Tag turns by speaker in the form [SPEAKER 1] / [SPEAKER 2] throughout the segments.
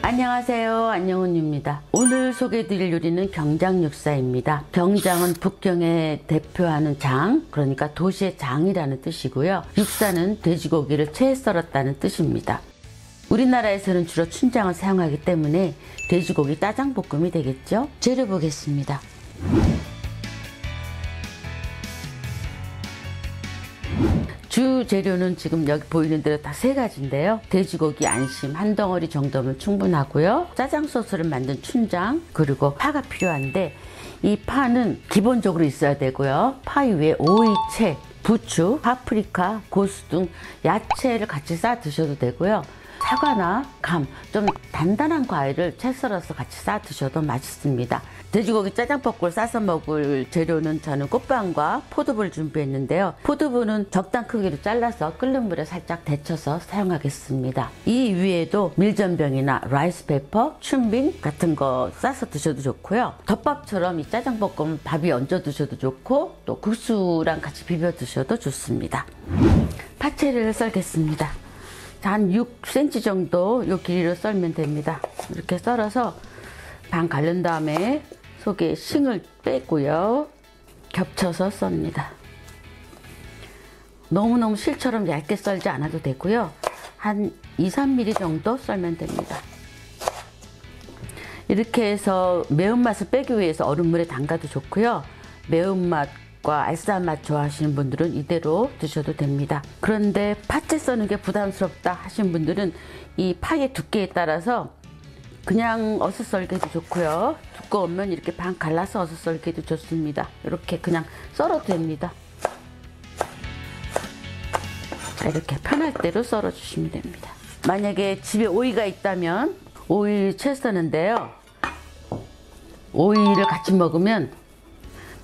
[SPEAKER 1] 안녕하세요. 안녕은입니다. 오늘 소개해드릴 요리는 경장육사입니다. 경장은 북경에 대표하는 장, 그러니까 도시의 장이라는 뜻이고요. 육사는 돼지고기를 채 썰었다는 뜻입니다. 우리나라에서는 주로 춘장을 사용하기 때문에 돼지고기 짜장볶음이 되겠죠. 재료 보겠습니다. 주 재료는 지금 여기 보이는 대로 다 세 가지인데요. 돼지고기 안심 한 덩어리 정도면 충분하고요. 짜장 소스를 만든 춘장, 그리고 파가 필요한데 이 파는 기본적으로 있어야 되고요. 파 위에 오이채, 부추, 파프리카, 고수 등 야채를 같이 싸 드셔도 되고요. 사과나 감, 좀 단단한 과일을 채 썰어서 같이 싸 드셔도 맛있습니다. 돼지고기 짜장볶음을 싸서 먹을 재료는 저는 꽃빵과 포두부를 준비했는데요. 포두부는 적당 크기로 잘라서 끓는 물에 살짝 데쳐서 사용하겠습니다. 이 위에도 밀전병이나 라이스페퍼, 춘빈 같은 거 싸서 드셔도 좋고요. 덮밥처럼 이 짜장볶음 밥 위에 얹어 드셔도 좋고, 또 국수랑 같이 비벼 드셔도 좋습니다. 파채를 썰겠습니다. 한 6cm 정도 요 길이로 썰면 됩니다. 이렇게 썰어서 반 갈른 다음에 속에 싱을 빼고요. 겹쳐서 썹니다. 너무너무 실처럼 얇게 썰지 않아도 되고요. 한 2-3mm 정도 썰면 됩니다. 이렇게 해서 매운맛을 빼기 위해서 얼음물에 담가도 좋고요. 매운맛과 알싸한 맛 좋아하시는 분들은 이대로 드셔도 됩니다. 그런데 파채 써는 게 부담스럽다 하신 분들은 이 파의 두께에 따라서 그냥 어슷 썰기도 좋고요. 두꺼우면 이렇게 반 갈라서 어슷 썰기도 좋습니다. 이렇게 그냥 썰어도 됩니다. 이렇게 편할 대로 썰어 주시면 됩니다. 만약에 집에 오이가 있다면 오이 채 써는데요. 오이를 같이 먹으면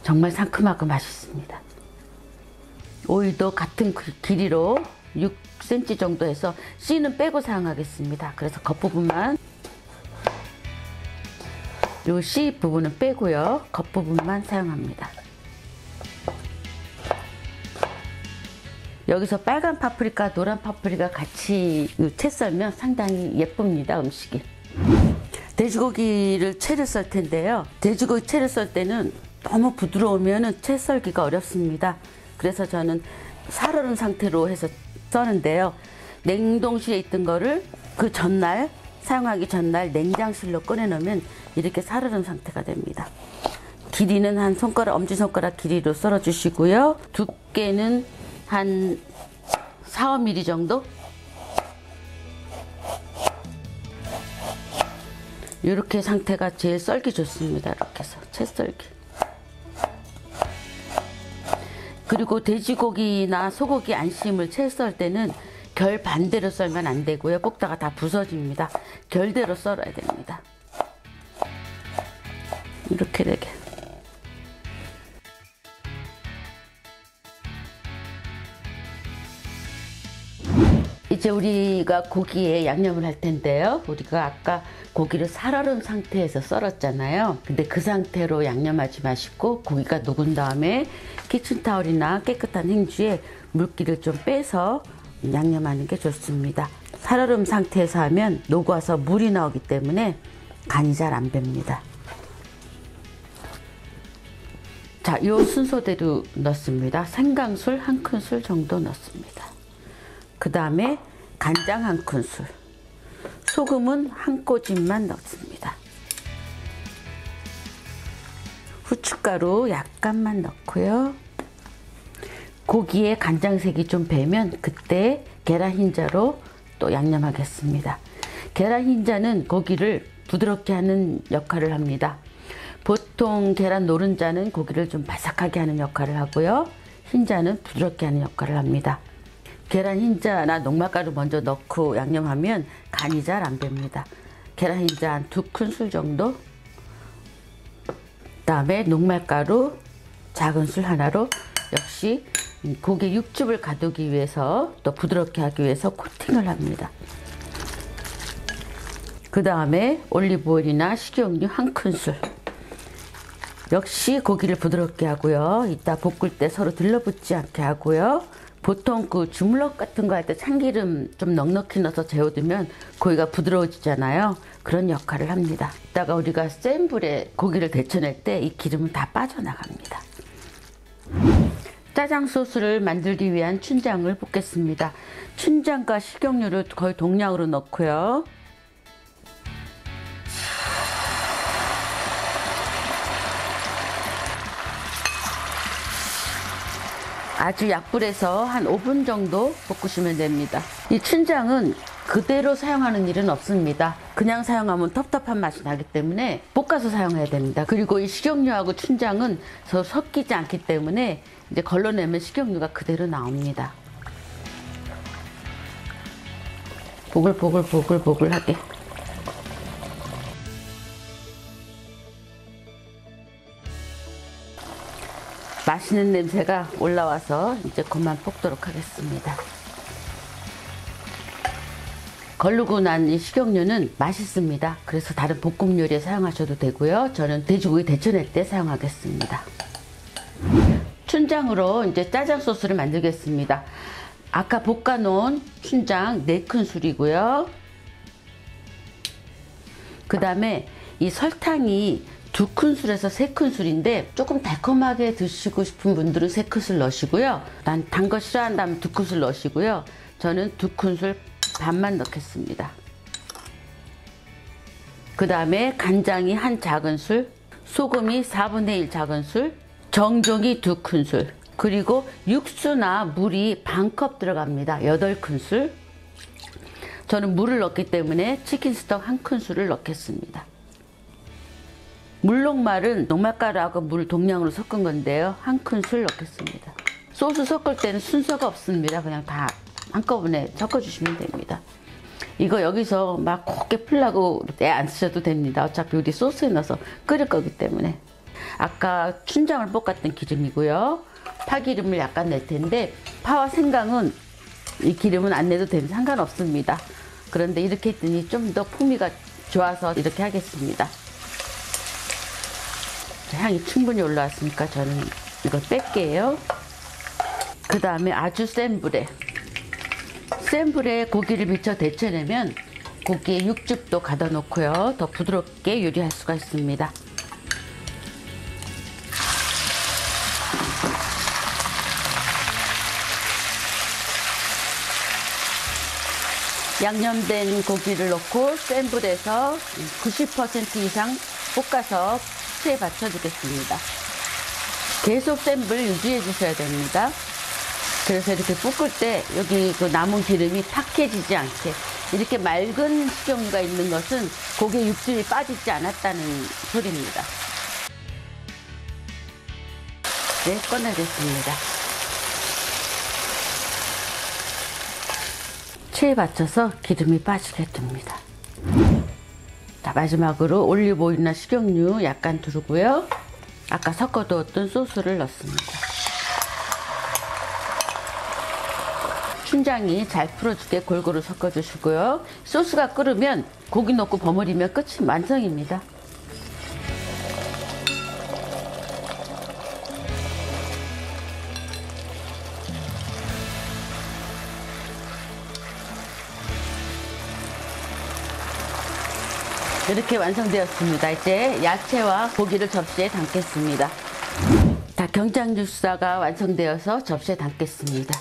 [SPEAKER 1] 정말 상큼하고 맛있습니다. 오이도 같은 길이로 6cm 정도 해서 씨는 빼고 사용하겠습니다. 그래서 겉부분만, 요 씨 부분은 빼고요. 겉부분만 사용합니다. 여기서 빨간 파프리카, 노란 파프리카 같이 채 썰면 상당히 예쁩니다. 음식이. 돼지고기를 채를 썰 텐데요. 돼지고기 채를 썰 때는 너무 부드러우면 채 썰기가 어렵습니다. 그래서 저는 살얼음 상태로 해서 써는데요. 냉동실에 있던 거를 그 전날, 사용하기 전날 냉장실로 꺼내 놓으면 이렇게 살얼음 상태가 됩니다. 길이는 한 손가락, 엄지손가락 길이로 썰어 주시고요. 두께는 한 4-5mm 정도? 이렇게 상태가 제일 썰기 좋습니다. 이렇게 해서 채 썰기. 그리고 돼지고기나 소고기 안심을 채 썰 때는 결 반대로 썰면 안 되고요. 볶다가 다 부서집니다. 결대로 썰어야 됩니다. 이렇게 되게. 이제 우리가 고기에 양념을 할 텐데요. 우리가 아까 고기를 살얼음 상태에서 썰었잖아요. 근데 그 상태로 양념하지 마시고 고기가 녹은 다음에 키친타올이나 깨끗한 행주에 물기를 좀 빼서 양념하는 게 좋습니다. 살얼음 상태에서 하면 녹아서 물이 나오기 때문에 간이 잘 안 뱄니다. 자, 이 순서대로 넣습니다. 생강술 1큰술 정도 넣습니다. 그 다음에 간장 1큰술, 소금은 1꼬집만 넣습니다. 후춧가루 약간만 넣고요. 고기에 간장색이 좀 배면 그때 계란 흰자로 또 양념하겠습니다. 계란 흰자는 고기를 부드럽게 하는 역할을 합니다. 보통 계란 노른자는 고기를 좀 바삭하게 하는 역할을 하고요. 흰자는 부드럽게 하는 역할을 합니다. 계란 흰자나 녹말가루 먼저 넣고 양념하면 간이 잘 안 뱄니다. 계란 흰자 한 2큰술 정도, 그다음에 녹말가루 작은 술 하나로 역시 고기 육즙을 가두기 위해서 또 부드럽게 하기 위해서 코팅을 합니다. 그 다음에 올리브오일이나 식용유 1큰술, 역시 고기를 부드럽게 하고요. 이따 볶을 때 서로 들러붙지 않게 하고요. 보통 그 주물럭 같은 거 할 때 참기름 좀 넉넉히 넣어서 재워두면 고기가 부드러워지잖아요. 그런 역할을 합니다. 이따가 우리가 센 불에 고기를 데쳐낼 때 이 기름은 다 빠져나갑니다. 짜장 소스를 만들기 위한 춘장을 볶겠습니다. 춘장과 식용유를 거의 동량으로 넣고요. 아주 약불에서 한 5분 정도 볶으시면 됩니다. 이 춘장은 그대로 사용하는 일은 없습니다. 그냥 사용하면 텁텁한 맛이 나기 때문에 볶아서 사용해야 됩니다. 그리고 이 식용유하고 춘장은 서로 섞이지 않기 때문에 이제 걸러내면 식용유가 그대로 나옵니다. 보글보글하게. 맛있는 냄새가 올라와서 이제 그만 볶도록 하겠습니다. 걸르고 난 이 식용유는 맛있습니다. 그래서 다른 볶음 요리에 사용하셔도 되고요. 저는 돼지고기 데쳐낼 때 사용하겠습니다. 춘장으로 이제 짜장 소스를 만들겠습니다. 아까 볶아 놓은 춘장 4큰술이고요. 그 다음에 이 설탕이 2큰술에서 3큰술인데 조금 달콤하게 드시고 싶은 분들은 3큰술 넣으시고요. 난 단 거 싫어한다면 2큰술 넣으시고요. 저는 2큰술 반만 넣겠습니다. 그 다음에 간장이 1 작은술, 소금이 4분의 1 작은술, 정종이 2큰술, 그리고 육수나 물이 반컵 들어갑니다. 8큰술. 저는 물을 넣기 때문에 치킨 스톡 1큰술을 넣겠습니다. 물녹말은 녹말가루하고 물 동량으로 섞은 건데요. 1큰술 넣겠습니다. 소스 섞을 때는 순서가 없습니다. 그냥 다 한꺼번에 섞어주시면 됩니다. 이거 여기서 막 곱게 풀라고 때 안 쓰셔도 됩니다. 어차피 우리 소스에 넣어서 끓일 거기 때문에. 아까 춘장을 볶았던 기름이고요. 파기름을 약간 낼 텐데 파와 생강은 이 기름은 안 내도 되는 상관없습니다. 그런데 이렇게 했더니 좀 더 풍미가 좋아서 이렇게 하겠습니다. 향이 충분히 올라왔으니까 저는 이걸 뺄게요. 그 다음에 아주 센 불에 고기를 미쳐 데쳐내면 고기에 육즙도 가둬 놓고요. 더 부드럽게 요리할 수가 있습니다. 양념된 고기를 넣고 센 불에서 90% 이상 볶아서 수에 받쳐주겠습니다. 계속 센 불 유지해 주셔야 됩니다. 그래서 이렇게 볶을 때 여기 그 남은 기름이 탁해지지 않게, 이렇게 맑은 식용유가 있는 것은 고기에 육즙이 빠지지 않았다는 소리입니다. 네, 꺼내겠습니다. 체에 받쳐서 기름이 빠지게 둡니다. 자, 마지막으로 올리브 오일이나 식용유 약간 두르고요. 아까 섞어두었던 소스를 넣습니다. 춘장이 잘 풀어주게 골고루 섞어주시고요. 소스가 끓으면 고기 넣고 버무리면 끝이 완성입니다. 이렇게 완성되었습니다. 이제 야채와 고기를 접시에 담겠습니다. 자, 경장 육수가 완성되어서 접시에 담겠습니다.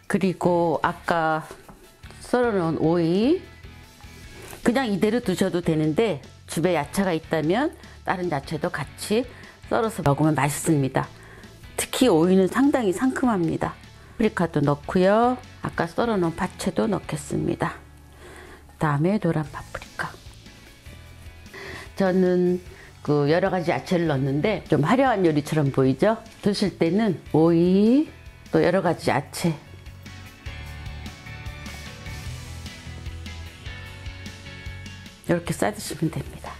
[SPEAKER 1] 그리고 아까 썰어놓은 오이, 그냥 이대로 드셔도 되는데 집에 야채가 있다면 다른 야채도 같이 썰어서 먹으면 맛있습니다. 특히 오이는 상당히 상큼합니다. 파프리카도 넣고요. 아까 썰어놓은 파채도 넣겠습니다. 다음에 노란 파프리카. 저는 그 여러 가지 야채를 넣었는데 좀 화려한 요리처럼 보이죠? 드실 때는 오이, 또 여러 가지 야채, 이렇게 싸드시면 됩니다.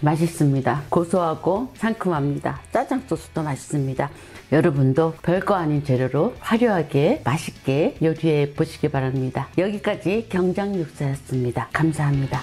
[SPEAKER 1] 맛있습니다. 고소하고 상큼합니다. 짜장 소스도 맛있습니다. 여러분도 별거 아닌 재료로 화려하게 맛있게 요리해 보시기 바랍니다. 여기까지 경장육사였습니다. 감사합니다.